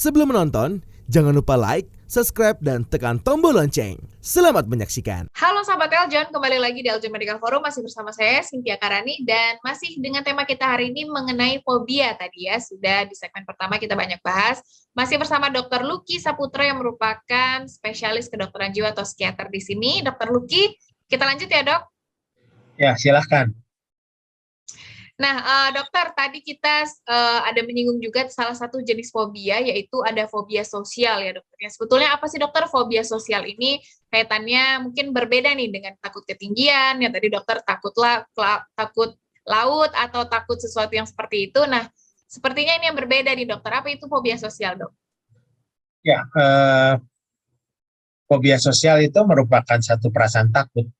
Sebelum menonton, jangan lupa like, subscribe, dan tekan tombol lonceng. Selamat menyaksikan. Halo sahabat Eljon, kembali lagi di Eljon Medical Forum, masih bersama saya Cynthia Karani, dan masih dengan tema kita hari ini mengenai fobia. Tadi ya, sudah di segmen pertama kita banyak bahas, masih bersama Dr. Lucky Saputra yang merupakan spesialis kedokteran jiwa atau psikiater di sini. Dr. Lucky, kita lanjut ya dok? Ya, silahkan. Nah, dokter, tadi kita ada menyinggung juga salah satu jenis fobia, yaitu ada fobia sosial ya dokter. Ya, sebetulnya apa sih dokter fobia sosial ini? Kaitannya mungkin berbeda nih dengan takut ketinggian, ya tadi dokter takut laut atau takut sesuatu yang seperti itu. Nah, sepertinya ini yang berbeda nih dokter. Apa itu fobia sosial dok? Ya, fobia sosial itu merupakan satu perasaan takut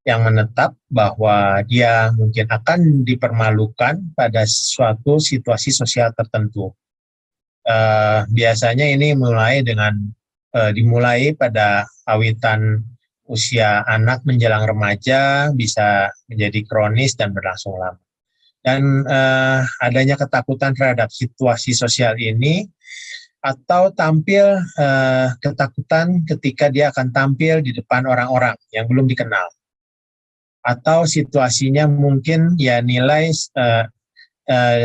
yang menetap bahwa dia mungkin akan dipermalukan pada suatu situasi sosial tertentu. Biasanya ini dimulai pada awitan usia anak menjelang remaja, bisa menjadi kronis dan berlangsung lama. Dan adanya ketakutan terhadap situasi sosial ini atau ketakutan ketika dia akan tampil di depan orang-orang yang belum dikenal. Atau situasinya mungkin ya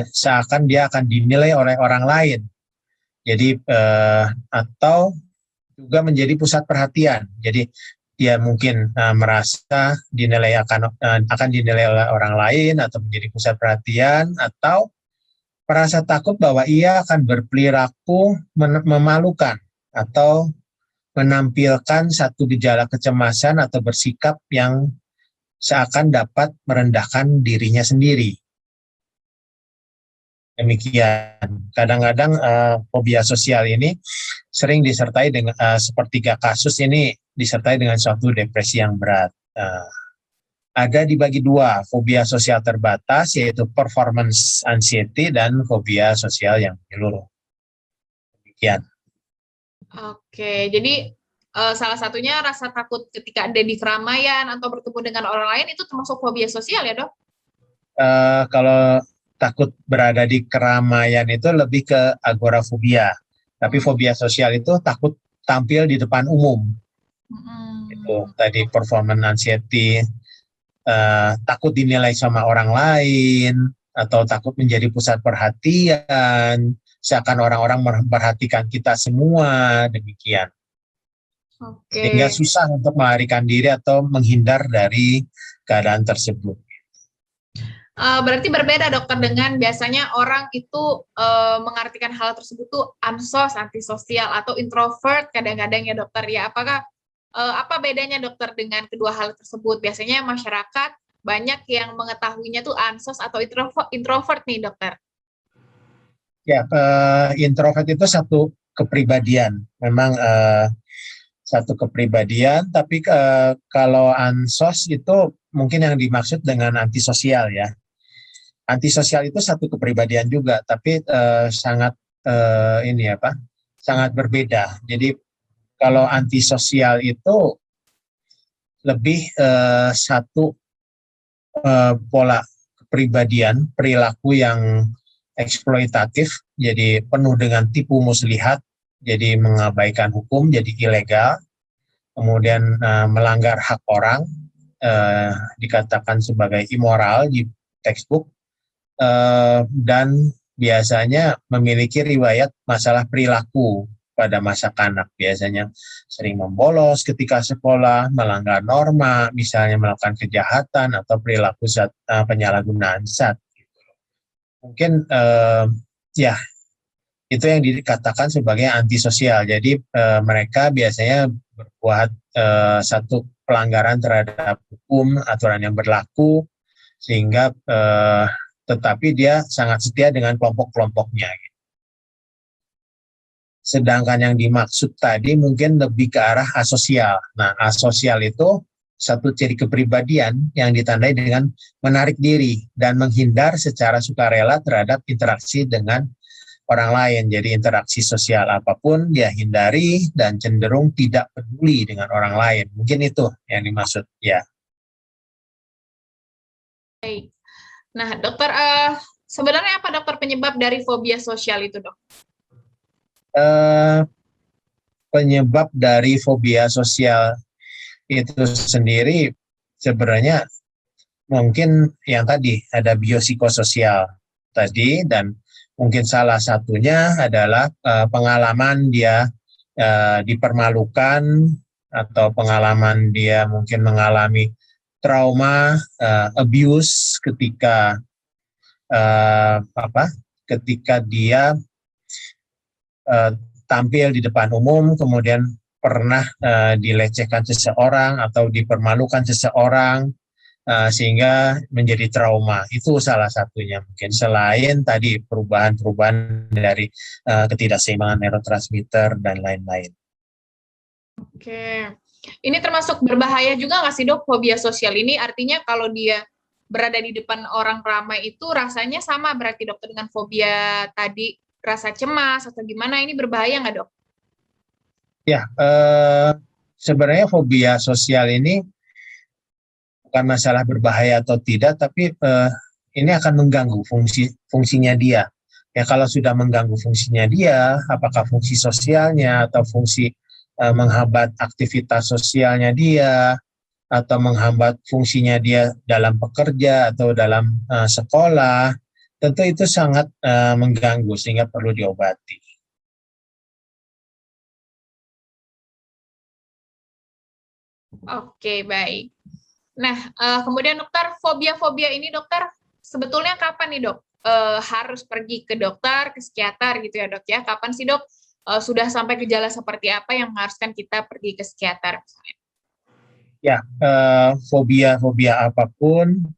seakan dia akan dinilai oleh orang lain. Jadi atau juga menjadi pusat perhatian. Jadi dia mungkin merasa akan dinilai oleh orang lain atau menjadi pusat perhatian, atau merasa takut bahwa ia akan berperilaku memalukan atau menampilkan satu gejala kecemasan atau bersikap yang seakan dapat merendahkan dirinya sendiri. Demikian. Kadang-kadang fobia sosial ini sering disertai dengan sepertiga kasus ini disertai dengan suatu depresi yang berat. Ada dibagi dua, fobia sosial terbatas yaitu performance anxiety dan fobia sosial yang menyeluruh. Demikian. Oke, jadi salah satunya rasa takut ketika ada di keramaian atau bertemu dengan orang lain itu termasuk fobia sosial ya dok? Kalau takut berada di keramaian itu lebih ke agorafobia. Tapi fobia sosial itu takut tampil di depan umum. Itu tadi performance anxiety, takut dinilai sama orang lain, atau takut menjadi pusat perhatian, seakan orang-orang memperhatikan kita semua, demikian. Sehingga susah untuk melarikan diri atau menghindar dari keadaan tersebut. Berarti berbeda dokter dengan biasanya orang itu mengartikan hal tersebut tuh ansos, antisosial atau introvert kadang-kadang ya dokter ya. Apakah apa bedanya dokter dengan kedua hal tersebut? Biasanya masyarakat banyak yang mengetahuinya tuh ansos atau introvert nih dokter. Ya, introvert itu satu kepribadian. Memang satu kepribadian, tapi kalau ansos itu mungkin yang dimaksud dengan antisosial ya. Antisosial itu satu kepribadian juga, tapi sangat berbeda. Jadi kalau antisosial itu lebih satu pola kepribadian, perilaku yang eksploitatif, jadi penuh dengan tipu muslihat, jadi mengabaikan hukum, jadi ilegal, kemudian melanggar hak orang, dikatakan sebagai immoral di textbook, dan biasanya memiliki riwayat masalah perilaku pada masa kanak, biasanya sering membolos ketika sekolah, melanggar norma, misalnya melakukan kejahatan atau perilaku penyalahgunaan zat. Mungkin ya itu yang dikatakan sebagai antisosial. Jadi mereka biasanya berbuat satu pelanggaran terhadap hukum, aturan yang berlaku, sehingga tetapi dia sangat setia dengan kelompok-kelompoknya. Sedangkan yang dimaksud tadi mungkin lebih ke arah asosial. Nah, asosial itu satu ciri kepribadian yang ditandai dengan menarik diri dan menghindar secara sukarela terhadap interaksi dengan orang lain. Jadi interaksi sosial apapun dia hindari dan cenderung tidak peduli dengan orang lain. Mungkin itu yang dimaksud ya. Baik. Nah, dokter, sebenarnya apa dokter penyebab dari fobia sosial itu, dok? Eh, Penyebab dari fobia sosial itu sendiri sebenarnya mungkin yang tadi ada biopsikososial tadi, dan mungkin salah satunya adalah pengalaman dia dipermalukan, atau pengalaman dia mungkin mengalami trauma, abuse ketika ketika dia eh, tampil di depan umum, kemudian pernah dilecehkan seseorang atau dipermalukan seseorang, sehingga menjadi trauma. Itu salah satunya mungkin, selain tadi perubahan-perubahan dari ketidakseimbangan neurotransmitter dan lain-lain. Oke. Ini termasuk berbahaya juga nggak sih dok, fobia sosial ini? Artinya kalau dia berada di depan orang ramai itu rasanya sama berarti dokter dengan fobia tadi, rasa cemas atau gimana, ini berbahaya nggak dok? Ya, sebenarnya fobia sosial ini bukan masalah berbahaya atau tidak, tapi ini akan mengganggu fungsinya dia. Ya, kalau sudah mengganggu fungsinya dia, apakah fungsi sosialnya atau fungsi menghambat aktivitas sosialnya dia, atau menghambat fungsinya dia dalam bekerja atau dalam sekolah, tentu itu sangat mengganggu sehingga perlu diobati. Oke, baik. Nah, kemudian dokter, fobia-fobia ini dokter, sebetulnya kapan nih dok harus pergi ke dokter, ke psikiater gitu ya dok ya? Kapan sih dok sudah sampai gejala seperti apa yang mengharuskan kita pergi ke psikiater misalnya? Ya, fobia-fobia apapun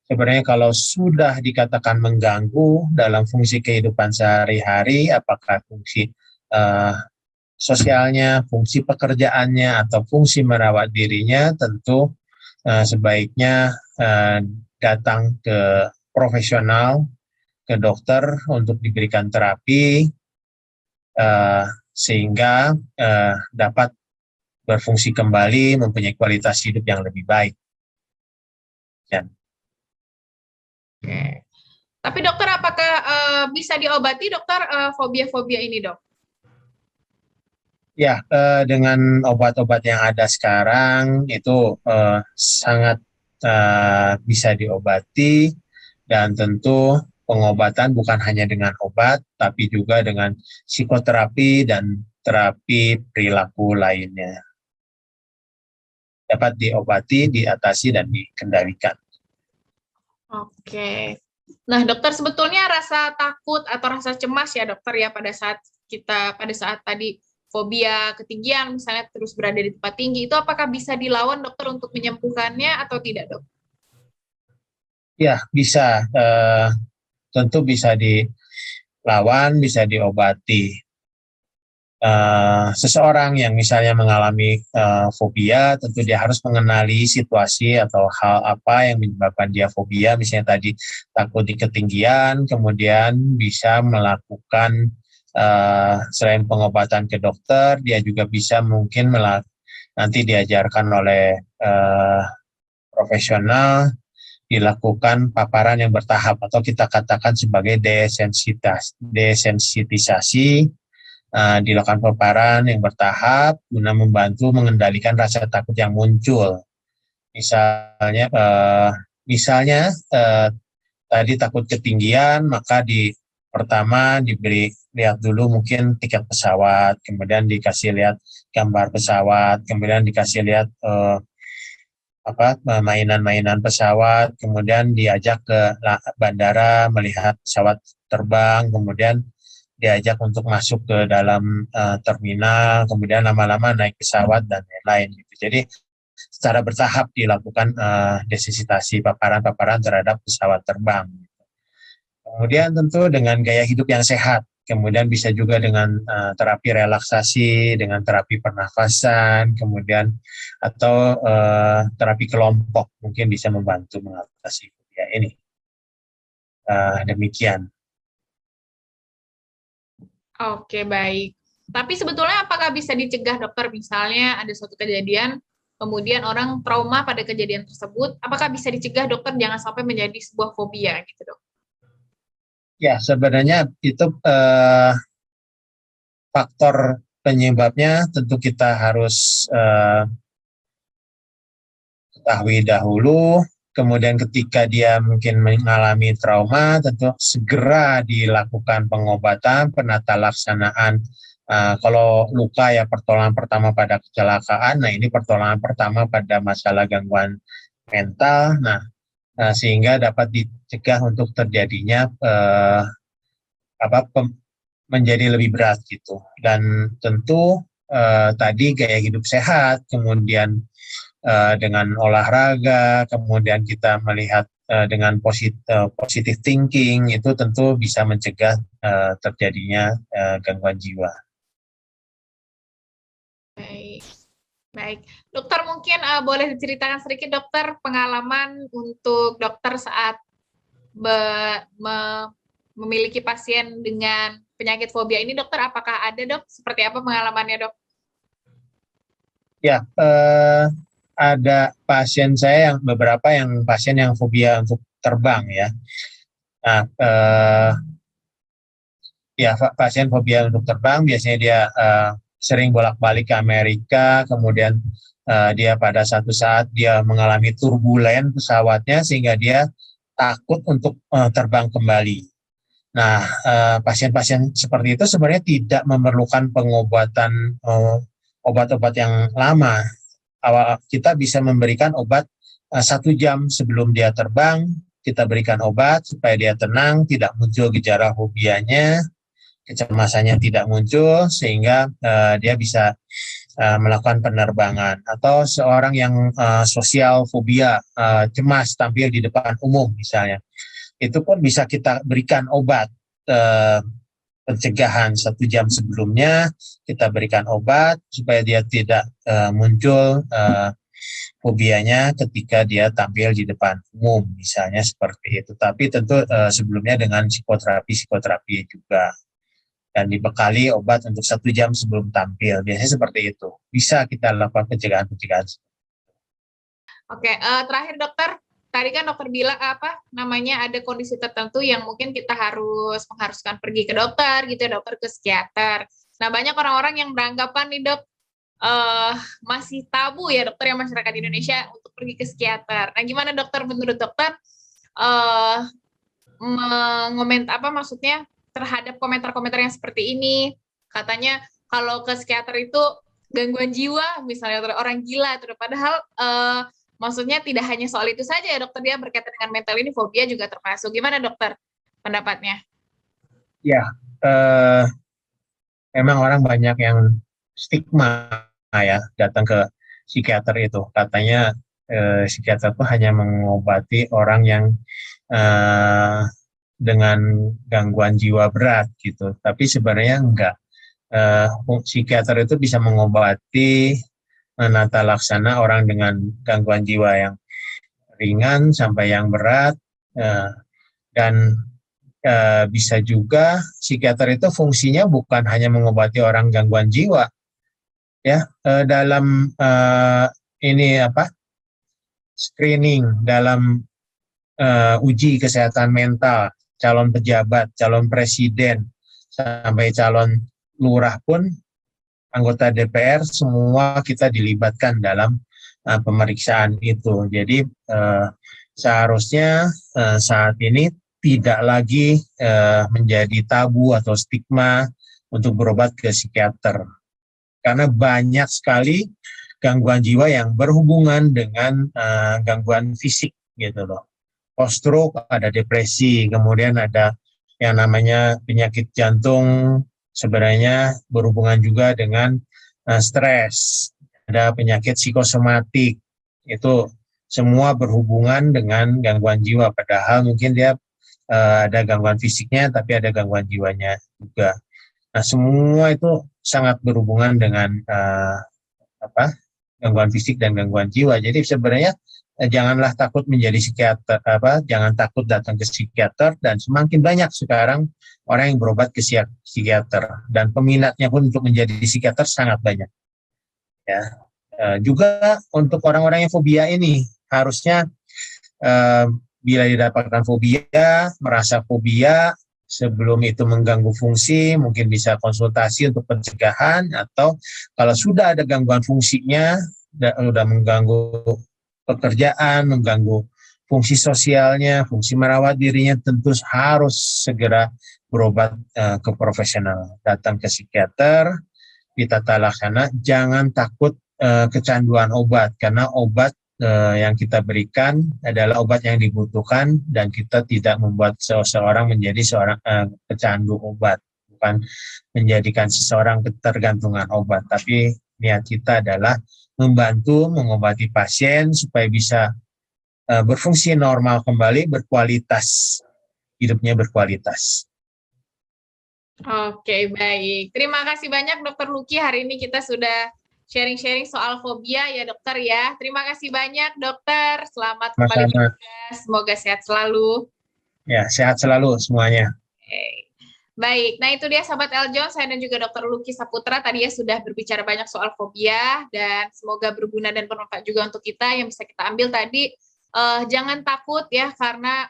sebenarnya kalau sudah dikatakan mengganggu dalam fungsi kehidupan sehari-hari, apakah fungsi sosialnya, fungsi pekerjaannya, atau fungsi merawat dirinya, tentu sebaiknya datang ke profesional, ke dokter untuk diberikan terapi, sehingga dapat berfungsi kembali, mempunyai kualitas hidup yang lebih baik. Ya. Oke. Tapi dokter, apakah bisa diobati dokter fobia-fobia ini dok? Ya, dengan obat-obat yang ada sekarang itu sangat bisa diobati, dan tentu pengobatan bukan hanya dengan obat, tapi juga dengan psikoterapi dan terapi perilaku lainnya. Dapat diobati, diatasi, dan dikendalikan. Oke. Nah dokter, sebetulnya rasa takut atau rasa cemas ya dokter ya pada saat tadi fobia ketinggian misalnya terus berada di tempat tinggi, itu apakah bisa dilawan dokter untuk menyembuhkannya atau tidak dok? Ya, bisa. Tentu bisa dilawan, bisa diobati. Seseorang yang misalnya mengalami fobia, tentu dia harus mengenali situasi atau hal apa yang menyebabkan dia fobia. Misalnya tadi takut di ketinggian, kemudian bisa melakukan selain pengobatan ke dokter, dia juga bisa mungkin nanti diajarkan oleh profesional, dilakukan paparan yang bertahap atau kita katakan sebagai desensitisasi. Dilakukan paparan yang bertahap guna membantu mengendalikan rasa takut yang muncul. Misalnya tadi takut ketinggian, maka pertama diberi lihat dulu mungkin tiket pesawat, kemudian dikasih lihat gambar pesawat, kemudian dikasih lihat mainan-mainan pesawat, kemudian diajak ke bandara melihat pesawat terbang, kemudian diajak untuk masuk ke dalam terminal, kemudian lama-lama naik pesawat dan lain-lain gitu. Jadi secara bertahap dilakukan desensitasi paparan-paparan terhadap pesawat terbang. Kemudian tentu dengan gaya hidup yang sehat, kemudian bisa juga dengan terapi relaksasi, dengan terapi pernafasan, kemudian atau terapi kelompok mungkin bisa membantu mengatasi fobia ini. Demikian. Oke, baik. Tapi sebetulnya apakah bisa dicegah dokter? Misalnya ada suatu kejadian, kemudian orang trauma pada kejadian tersebut, apakah bisa dicegah dokter jangan sampai menjadi sebuah fobia gitu dok? Ya, sebenarnya itu faktor penyebabnya tentu kita harus ketahui dahulu. Kemudian ketika dia mungkin mengalami trauma, tentu segera dilakukan pengobatan, penata laksanaan. Kalau luka ya pertolongan pertama pada kecelakaan, nah ini pertolongan pertama pada masalah gangguan mental, sehingga dapat dicegah untuk terjadinya menjadi lebih berat gitu. Dan tentu tadi gaya hidup sehat, kemudian dengan olahraga, kemudian kita melihat dengan positive thinking, itu tentu bisa mencegah terjadinya gangguan jiwa. Baik. Dokter mungkin boleh diceritakan sedikit dokter pengalaman untuk dokter saat memiliki pasien dengan penyakit fobia ini, dokter, apakah ada dok? Seperti apa pengalamannya dok? Ya, ada pasien saya beberapa pasien yang fobia untuk terbang ya. Nah, pasien fobia untuk terbang biasanya dia sering bolak-balik ke Amerika, kemudian dia pada satu saat dia mengalami turbulen pesawatnya sehingga dia takut untuk terbang kembali. Nah, pasien-pasien seperti itu sebenarnya tidak memerlukan pengobatan obat-obat yang lama. Kita bisa memberikan obat 1 jam sebelum dia terbang, kita berikan obat supaya dia tenang, tidak muncul gejala fobianya, kecemasannya tidak muncul, sehingga dia bisa melakukan penerbangan. Atau seorang yang sosial fobia, cemas tampil di depan umum misalnya, itu pun bisa kita berikan obat pencegahan 1 jam sebelumnya, kita berikan obat supaya dia tidak muncul fobianya ketika dia tampil di depan umum, misalnya seperti itu. Tapi tentu sebelumnya dengan psikoterapi juga, dan dibekali obat untuk 1 jam sebelum tampil. Biasanya seperti itu. Bisa kita lakukan pencegahan-pencegahan. Oke, terakhir dokter. Tadi kan dokter bilang ada kondisi tertentu yang mungkin kita mengharuskan pergi ke dokter gitu ya, dokter ke psikiater. Nah, banyak orang-orang yang beranggapan nih dok, masih tabu ya dokter yang masyarakat Indonesia untuk pergi ke psikiater. Nah, gimana dokter, menurut dokter maksudnya terhadap komentar-komentar yang seperti ini? Katanya kalau ke psikiater itu gangguan jiwa, misalnya orang gila, padahal maksudnya tidak hanya soal itu saja ya dokter, dia berkaitan dengan mental, ini fobia juga termasuk. Gimana dokter pendapatnya? Ya, memang orang banyak yang stigma ya datang ke psikiater itu. Katanya psikiater itu hanya mengobati orang yang dengan gangguan jiwa berat gitu. Tapi sebenarnya enggak. Psikiater itu bisa mengobati, menata laksana orang dengan gangguan jiwa yang ringan sampai yang berat, dan bisa juga psikiater itu fungsinya bukan hanya mengobati orang gangguan jiwa, ya, dalam screening, dalam uji kesehatan mental calon pejabat, calon presiden, sampai calon lurah pun, anggota DPR, semua kita dilibatkan dalam pemeriksaan itu. Jadi seharusnya saat ini tidak lagi menjadi tabu atau stigma untuk berobat ke psikiater. Karena banyak sekali gangguan jiwa yang berhubungan dengan gangguan fisik gitu loh. Post-stroke, ada depresi, kemudian ada yang namanya penyakit jantung, sebenarnya berhubungan juga dengan stres, ada penyakit psikosomatik, itu semua berhubungan dengan gangguan jiwa, padahal mungkin dia ada gangguan fisiknya, tapi ada gangguan jiwanya juga. Nah, semua itu sangat berhubungan dengan gangguan fisik dan gangguan jiwa. Jadi sebenarnya janganlah takut menjadi psikiater, jangan takut datang ke psikiater, dan semakin banyak sekarang orang yang berobat ke psikiater, dan peminatnya pun untuk menjadi psikiater sangat banyak. Ya, juga untuk orang-orang yang fobia ini harusnya bila didapatkan fobia, merasa fobia, sebelum itu mengganggu fungsi, mungkin bisa konsultasi untuk pencegahan, atau kalau sudah ada gangguan fungsinya, sudah mengganggu pekerjaan, mengganggu fungsi sosialnya, fungsi merawat dirinya, tentu harus segera berobat ke profesional. Datang ke psikiater, ditata laksana, jangan takut kecanduan obat, karena obat yang kita berikan adalah obat yang dibutuhkan dan kita tidak membuat seseorang menjadi seorang pecandu obat, bukan menjadikan seseorang ketergantungan obat, tapi niat kita adalah membantu mengobati pasien supaya bisa berfungsi normal kembali, berkualitas, hidupnya berkualitas. Oke, baik. Terima kasih banyak Dokter Lucky. Hari ini kita sudah sharing-sharing soal fobia ya dokter ya. Terima kasih banyak dokter. Selamat kembali bertugas. Semoga sehat selalu. Ya, sehat selalu semuanya. Oke. Baik, nah itu dia sahabat Eljon, saya dan juga Dokter Lucky Saputra tadi ya sudah berbicara banyak soal fobia dan semoga berguna dan bermanfaat juga untuk kita yang bisa kita ambil tadi. Jangan takut ya karena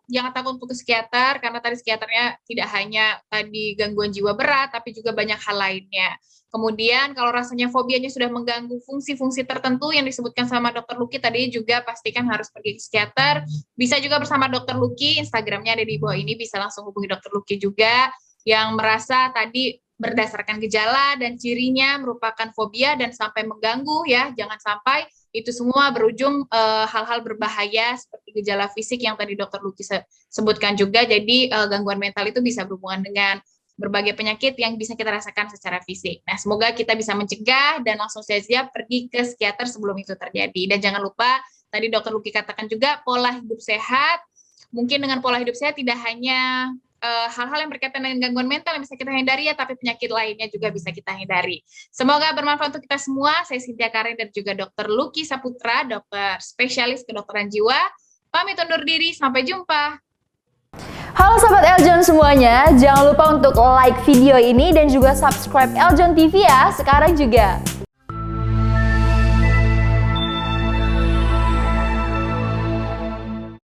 jangan takut untuk ke psikiater karena tadi psikiaternya tidak hanya tadi gangguan jiwa berat tapi juga banyak hal lainnya. Kemudian kalau rasanya fobianya sudah mengganggu fungsi-fungsi tertentu yang disebutkan sama Dokter Lucky tadi juga pastikan harus pergi ke psikiater. Bisa juga bersama Dokter Lucky, Instagramnya ada di bawah ini, bisa langsung hubungi Dokter Lucky juga yang merasa tadi berdasarkan gejala dan cirinya merupakan fobia dan sampai mengganggu ya, jangan sampai itu semua berujung hal-hal berbahaya seperti gejala fisik yang tadi Dokter Lucky sebutkan juga. Jadi gangguan mental itu bisa berhubungan dengan berbagai penyakit yang bisa kita rasakan secara fisik. Nah, semoga kita bisa mencegah dan langsung saja pergi ke psikiater sebelum itu terjadi. Dan jangan lupa tadi Dokter Lucky katakan juga pola hidup sehat. Mungkin dengan pola hidup sehat tidak hanya hal-hal yang berkaitan dengan gangguan mental yang bisa kita hindari ya, tapi penyakit lainnya juga bisa kita hindari. Semoga bermanfaat untuk kita semua. Saya Cynthia Karin dan juga Dokter Lucky Saputra, dokter spesialis kedokteran jiwa. Pamit undur diri, sampai jumpa. Halo Sobat Eljon semuanya, jangan lupa untuk like video ini dan juga subscribe Eljon TV ya, sekarang juga.